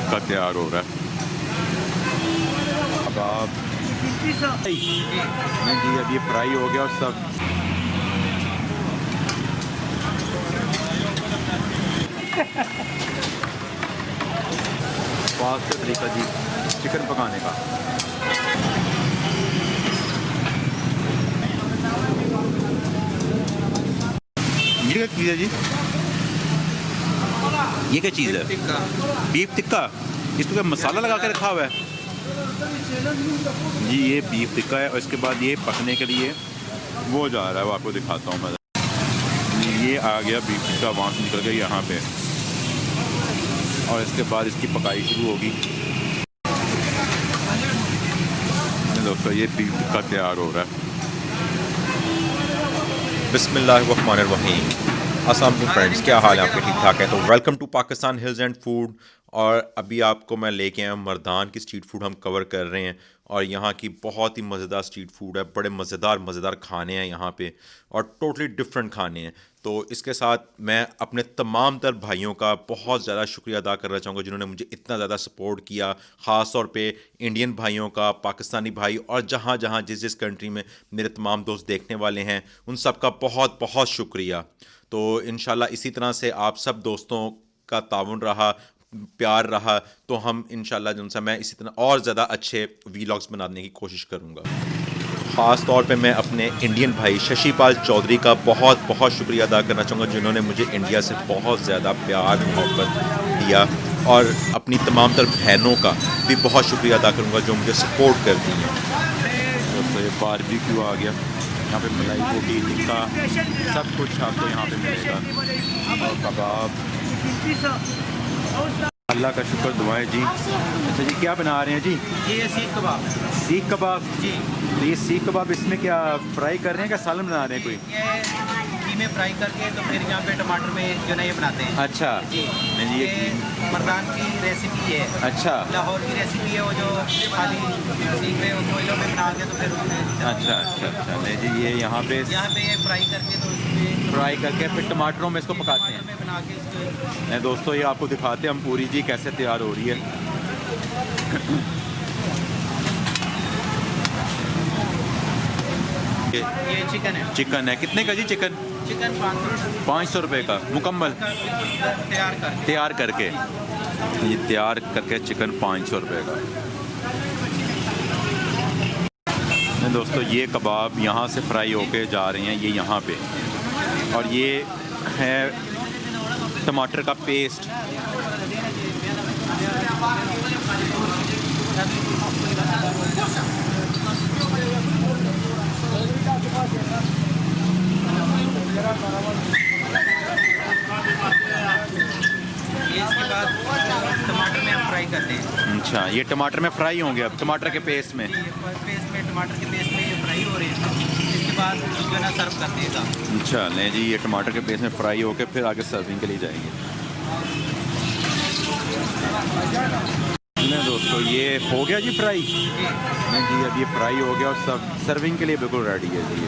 टिक्का तैयार हो रहा है। कबाब नहीं जी, अब ये फ्राई हो गया और सब फास्ट तरीका जी चिकन पकाने का। ये क्या चीज़ है जी? ये क्या चीज़ है? बीफ टिक्का। इसको क्या मसाला लगा के रखा हुआ है जी? ये बीफ टिक्का है और इसके बाद ये पकने के लिए वो जा रहा है, वो आपको दिखाता हूँ मैं। ये आ गया बीफ टिक्का, वहाँ से निकल गया यहाँ पे और इसके बाद इसकी पकाई शुरू होगी। दोस्तों ये बीफ टिक्का तैयार हो रहा है। बिस्मिल्लाहिर्रहमानिर्रहीम। अस्सलाम वालेकुम फ्रेंड्स, क्या हाल है आपके? ठीक ठाक है? तो welcome to Pakistan hills and food. और अभी आपको मैं लेके आया हूँ मर्दान की स्ट्रीट फूड हम कवर कर रहे हैं और यहाँ की बहुत ही मज़ेदार स्ट्रीट फूड है। बड़े मज़ेदार खाने हैं यहाँ पे और टोटली डिफरेंट खाने हैं। तो इसके साथ मैं अपने तमाम तर भाइयों का बहुत ज़्यादा शुक्रिया अदा करना चाहूँगा जिन्होंने मुझे इतना ज़्यादा सपोर्ट किया। ख़ास तौर पे इंडियन भाइयों का, पाकिस्तानी भाई और जहाँ जहाँ जिस कंट्री में मेरे तमाम दोस्त देखने वाले हैं उन सब का बहुत बहुत शुक्रिया। तो इंशाल्लाह इसी तरह से आप सब दोस्तों का ताउन रहा, प्यार रहा तो हम इंशाल्लाह जिनसे मैं इसी तरह और ज़्यादा अच्छे वीलॉग्स बनाने की कोशिश करूँगा। ख़ास तौर पे मैं अपने इंडियन भाई शशिपाल चौधरी का बहुत बहुत शुक्रिया अदा करना चाहूँगा जिन्होंने मुझे इंडिया से बहुत ज़्यादा प्यार मोहब्बत दिया और अपनी तमाम तर बहनों का भी बहुत शुक्रिया अदा करूँगा जो मुझे सपोर्ट करती हैं। दोस्तों ये बारबेक्यू आ गया, यहाँ पे मलाई रोटी टिक्का सब कुछ आपको यहाँ पे मिलेगा और कबाब। अल्लाह का शुक्र, दुआएं जी। अच्छा जी, क्या बना रहे हैं जी? ये सीख कबाब। सीख कबाब जी। तो ये सीख कबाब इसमें क्या फ्राई कर रहे हैं क्या सालन बना रहे हैं कोई? ये घी में फ्राई करके तो फिर यहाँ पे टमाटर में जो ना ये बनाते हैं। अच्छा जी। नहीं जी, ये मर्दान की रेसिपी है। अच्छा लाहौर की रेसिपी है वो जो खाली सीख में कोयलों में बना के तो फिर उसमें अच्छा नहीं जी, ये यहाँ पे ये फ्राई करके तो उसमें फ्राई करके फिर टमाटरों में इसको पकाते हैं। में बना के इसको नहीं दोस्तों, ये आपको दिखाते हैं हम पूरी जी कैसे तैयार हो रही है। ये चिकन है। चिकन है, कितने का जी चिकन? चिकन 500 रुपये का मुकम्मल तैयार करके। ये तैयार करके चिकन 500 रुपये का। नहीं दोस्तों, ये कबाब यहाँ से फ्राई होके जा रहे हैं ये यहाँ पे और ये है टमाटर का पेस्ट। इसके बाद टमाटर में हम फ्राई करते हैं। अच्छा, ये टमाटर में फ्राई होंगे अब टमाटर के पेस्ट में? पेस्ट में टमाटर के पेस्ट में ये फ्राई हो रहे हैं। इसके बाद जो ना सर्व करते हैं। अच्छा नहीं जी, ये टमाटर के पेस्ट में फ्राई होके फिर आगे सर्विंग के लिए जाएंगे। नहीं दोस्तों, ये हो गया जी फ्राई। नहीं जी, अब ये फ्राई हो गया और सब सर्विंग के लिए बिल्कुल रेडी है जी।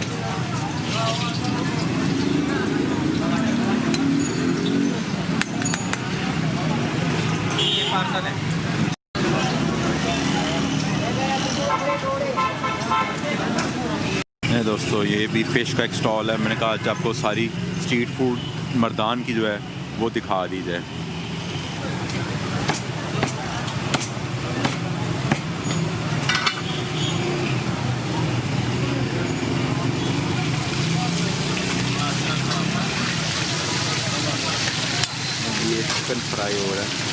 ये पार्सल है। नहीं दोस्तों, ये भी फ़िश का एक स्टॉल है। मैंने कहा आज आपको सारी स्ट्रीट फूड मर्दान की जो है वो दिखा दी जाए। ये चिकन फ्राई हो रहा है।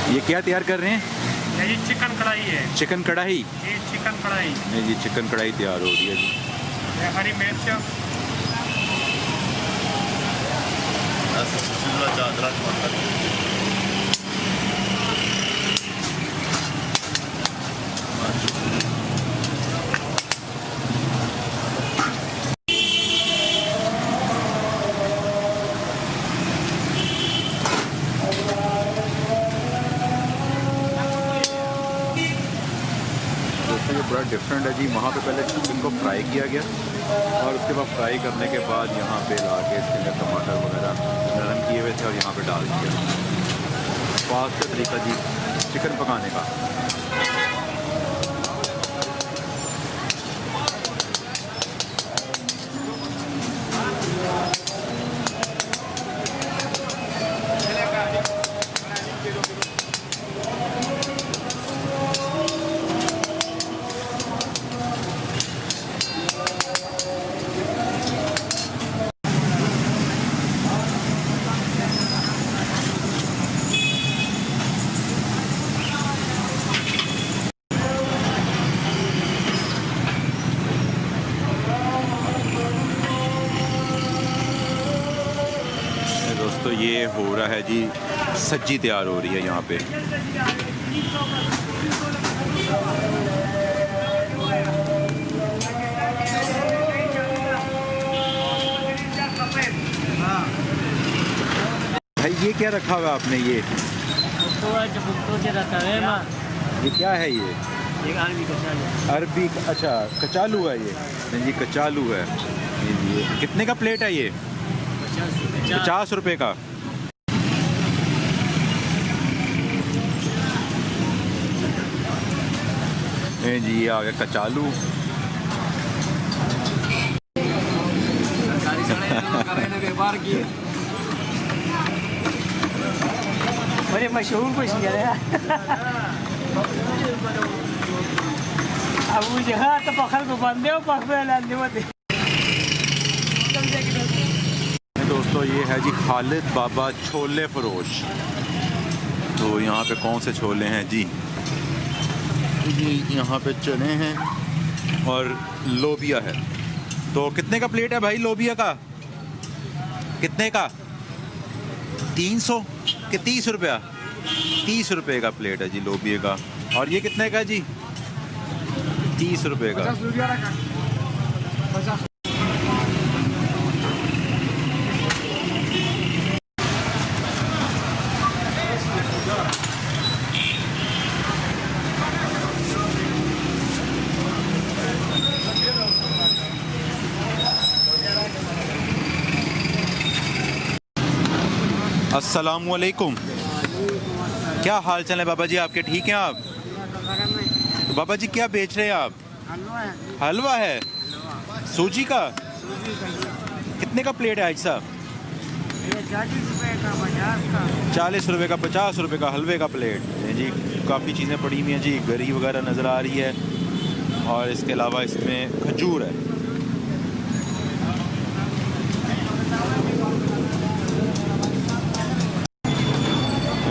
ये क्या तैयार कर रहे हैं? ये चिकन कढ़ाई है। चिकन कढ़ाई? ये चिकन कढ़ाई। नहीं जी, चिकन कढ़ाई तैयार हो रही है जी। ये हरी मिर्च, बड़ा डिफरेंट है जी। वहाँ पे पहले चिकन को फ्राई किया गया और उसके बाद फ्राई करने के बाद यहाँ पे ला के इसके अंदर टमाटर वगैरह नरम किए हुए थे और यहाँ पे डाल दिया। फास्ट का तरीका जी चिकन पकाने का। दोस्तों ये हो रहा है जी, सब्जी तैयार हो रही है यहाँ पे। भाई ये क्या रखा हुआ आपने? ये क्या है? ये अरबी, अच्छा कचालू है ये। नहीं जी कचालू है ये। कितने का प्लेट है ये? 50 रुपए का। जी ये आ गया कचालू। बड़े मशहूर कुछ अब वो जगह तो पखल को बंदे हो पखवे लाने मत। दोस्तों ये है जी खालिद बाबा छोले फरोश। तो यहाँ पे कौन से छोले हैं जी? जी यहाँ पे चने हैं और लोबिया है। तो कितने का प्लेट है भाई लोबिया का? कितने का? 300 कि 30 रुपया? 30 रुपये का प्लेट है जी लोबिया का। और ये कितने का जी? 30 रुपये का। अस्सलामुअलैकुम। क्या हाल चाल है बाबा जी आपके? ठीक हैं आप? तो बाबा जी क्या बेच रहे हैं आप? हलवा है। सूजी का? कितने का प्लेट है आज साहब? 40 रुपये का, 50 रुपये का हलवे का प्लेट जी। काफ़ी चीज़ें पड़ी हुई हैं जी। गरी वगैरह नज़र आ रही है और इसके अलावा इसमें खजूर है।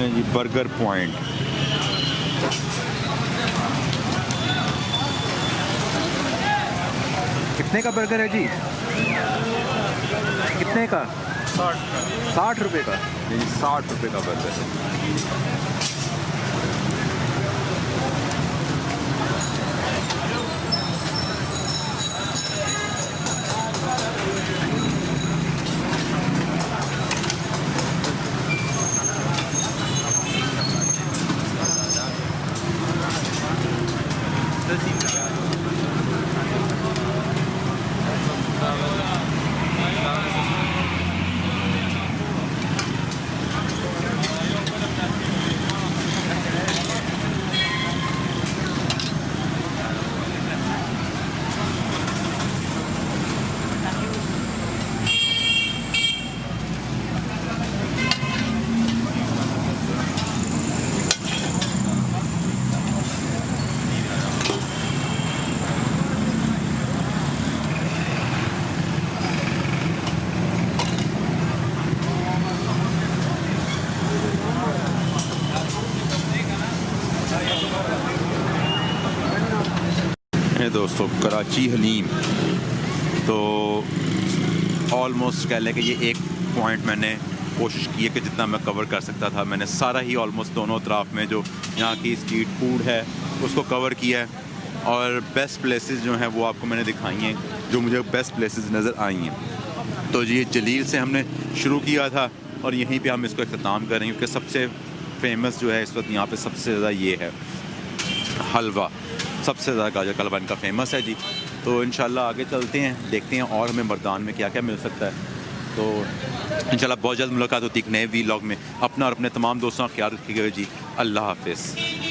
जी बर्गर पॉइंट। कितने का बर्गर है जी? कितने का? 60 रुपये का जी। 60 रुपये का बर्गर है। दोस्तों कराची हलीम। तो ऑलमोस्ट कह लें कि ये एक पॉइंट मैंने कोशिश की है कि जितना मैं कवर कर सकता था मैंने सारा ही ऑलमोस्ट दोनों तरफ में जो यहाँ की स्ट्रीट फूड है उसको कवर किया है। और बेस्ट प्लेसेस जो हैं वो आपको मैंने दिखाई हैं, जो मुझे बेस्ट प्लेसेस नज़र आई हैं। तो ये जलील से हमने शुरू किया था और यहीं पे हम इसको इख्तिताम कर रहे हैं, क्योंकि सबसे फेमस जो है इस वक्त यहाँ पे सबसे ज़्यादा ये है हलवा। सबसे ज़्यादा गाजर का हलवा इनका फेमस है जी। तो इंशाल्लाह आगे चलते हैं, देखते हैं और हमें मर्दान में क्या क्या मिल सकता है। तो इंशाल्लाह बहुत जल्द मुलाकात होती है एक नए व्लॉग में। अपना और अपने तमाम दोस्तों का ख्याल रखिएगा जी। अल्लाह हाफिज़।